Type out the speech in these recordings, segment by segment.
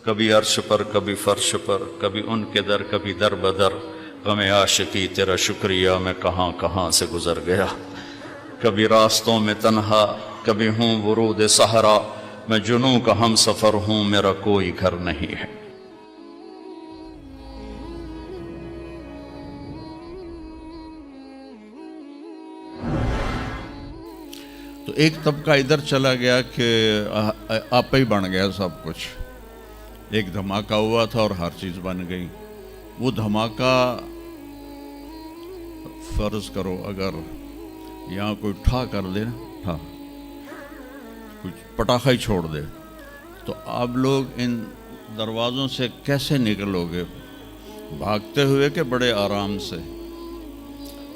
کبھی عرش پر کبھی فرش پر، کبھی ان کے در کبھی در بدر، غم عاشقی تیرا شکریہ میں کہاں کہاں سے گزر گیا، کبھی راستوں میں تنہا کبھی ہوں ورود صحرا، میں جنوں کا ہم سفر ہوں میرا کوئی گھر نہیں ہے۔ تو ایک طبقہ ادھر چلا گیا کہ آپ ہی بن گیا سب کچھ، ایک دھماکہ ہوا تھا اور ہر چیز بن گئی۔ وہ دھماکہ فرض کرو اگر یہاں کوئی ٹھا کر دے نا، کچھ پٹاخہ ہی چھوڑ دے، تو آپ لوگ ان دروازوں سے کیسے نکلو گے؟ بھاگتے ہوئے کہ بڑے آرام سے؟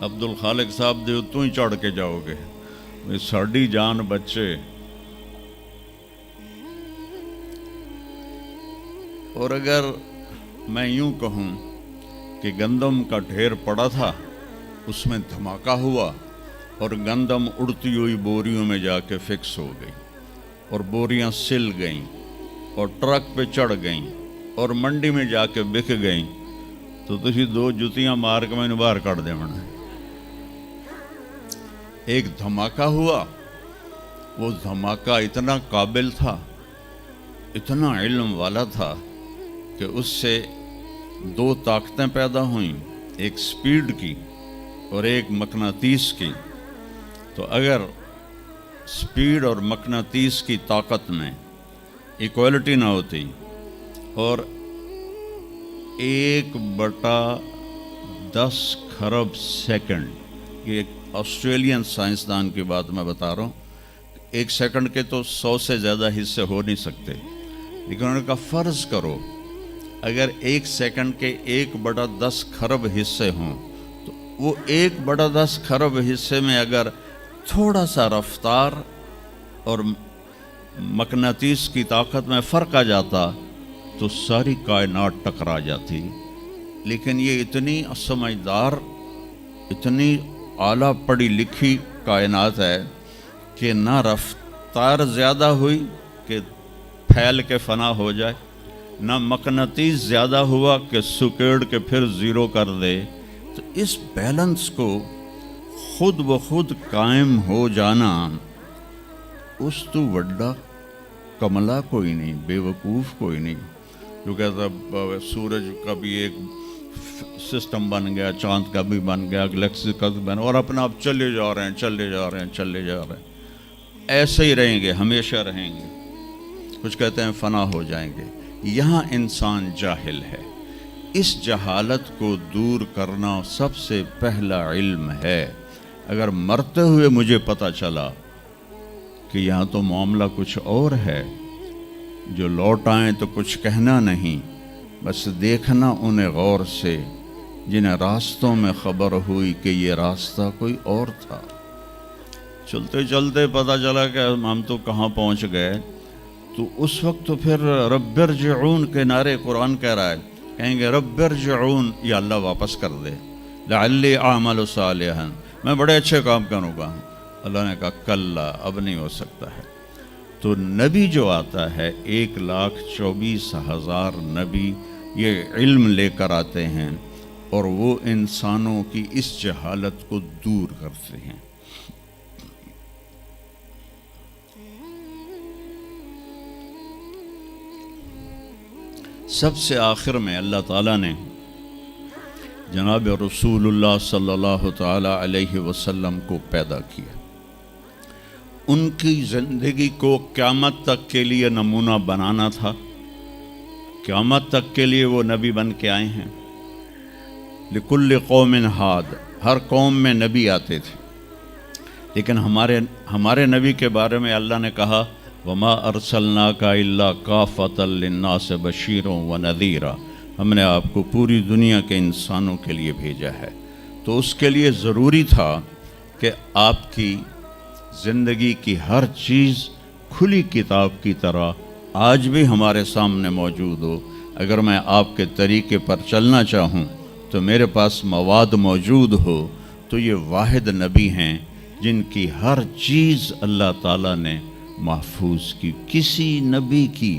عبدالخالق صاحب دے تو ہی چڑھ کے جاؤ گے، ساڑی جان بچے۔ اور اگر میں یوں کہوں کہ گندم کا ڈھیر پڑا تھا، اس میں دھماکہ ہوا اور گندم اڑتی ہوئی بوریوں میں جا کے فکس ہو گئی، اور بوریاں سل گئیں اور ٹرک پہ چڑھ گئیں اور منڈی میں جا کے بک گئیں، تو تسی دو جتیاں مار کے میں نے باہر کر دے منا۔ ایک دھماکہ ہوا، وہ دھماکہ اتنا قابل تھا، اتنا علم والا تھا کہ اس سے دو طاقتیں پیدا ہوئیں، ایک سپیڈ کی اور ایک مقناطیس کی۔ تو اگر سپیڈ اور مقناطیس کی طاقت میں ایکوالٹی نہ ہوتی اور 1/10 خرب سیکنڈ، یہ ایک آسٹریلین سائنسدان کی بات میں بتا رہا ہوں، ایک سیکنڈ کے تو 100 سے زیادہ حصے ہو نہیں سکتے، لیکن انہوں نے کہا فرض کرو اگر ایک سیکنڈ کے 1/10 خرب حصے ہوں، تو وہ 1/10 خرب حصے میں اگر تھوڑا سا رفتار اور مقناطیس کی طاقت میں فرق آ جاتا تو ساری کائنات ٹکرا جاتی۔ لیکن یہ اتنی سمجھدار، اتنی اعلیٰ پڑھی لکھی کائنات ہے کہ نہ رفتار زیادہ ہوئی کہ پھیل کے فنا ہو جائے، نہ مقناطیس زیادہ ہوا کہ سکیڑ کے پھر زیرو کر دے۔ تو اس بیلنس کو خود بخود قائم ہو جانا، اس تو وڈا کملا کوئی نہیں، بے وقوف کوئی نہیں۔ جو کہتا سورج کا بھی ایک سسٹم بن گیا، چاند کا بھی بن گیا، گلیکسی کا بھی بن گیا، اور اپنا آپ چلے جا رہے ہیں چلے جا رہے ہیں چلے جا رہے ہیں، ایسے ہی رہیں گے، ہمیشہ رہیں گے۔ کچھ کہتے ہیں فنا ہو جائیں گے۔ یہاں انسان جاہل ہے، اس جہالت کو دور کرنا سب سے پہلا علم ہے۔ اگر مرتے ہوئے مجھے پتہ چلا کہ یہاں تو معاملہ کچھ اور ہے، جو لوٹ آئیں تو کچھ کہنا نہیں، بس دیکھنا انہیں غور سے جنہیں راستوں میں خبر ہوئی کہ یہ راستہ کوئی اور تھا۔ چلتے چلتے پتہ چلا کہ ہم تو کہاں پہنچ گئے، تو اس وقت تو پھر رب ارجعون کے نعرے قرآن کہہ رہا ہے، کہیں گے رب ارجعون، یا اللہ واپس کر دے، لعلی اعمل صالحا، میں بڑے اچھے کام کروں گا۔ اللہ نے کہا کلا، اب نہیں ہو سکتا ہے۔ تو نبی جو آتا ہے، 1,24,000 نبی یہ علم لے کر آتے ہیں، اور وہ انسانوں کی اس جہالت کو دور کرتے ہیں۔ سب سے آخر میں اللہ تعالیٰ نے جناب رسول اللہ صلی اللہ تعالیٰ علیہ وسلم کو پیدا کیا، ان کی زندگی کو قیامت تک کے لیے نمونہ بنانا تھا۔ قیامت تک کے لیے وہ نبی بن کے آئے ہیں۔ لکل قوم ہاد، ہر قوم میں نبی آتے تھے، لیکن ہمارے نبی کے بارے میں اللہ نے کہا وما ارسلناک الا کافۃ للناس بشیرا ونذیرا، ہم نے آپ کو پوری دنیا کے انسانوں کے لیے بھیجا ہے۔ تو اس کے لیے ضروری تھا کہ آپ کی زندگی کی ہر چیز کھلی کتاب کی طرح آج بھی ہمارے سامنے موجود ہو۔ اگر میں آپ کے طریقے پر چلنا چاہوں تو میرے پاس مواد موجود ہو، تو یہ واحد نبی ہیں جن کی ہر چیز اللہ تعالیٰ نے محفوظ کی۔ کسی نبی کی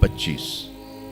25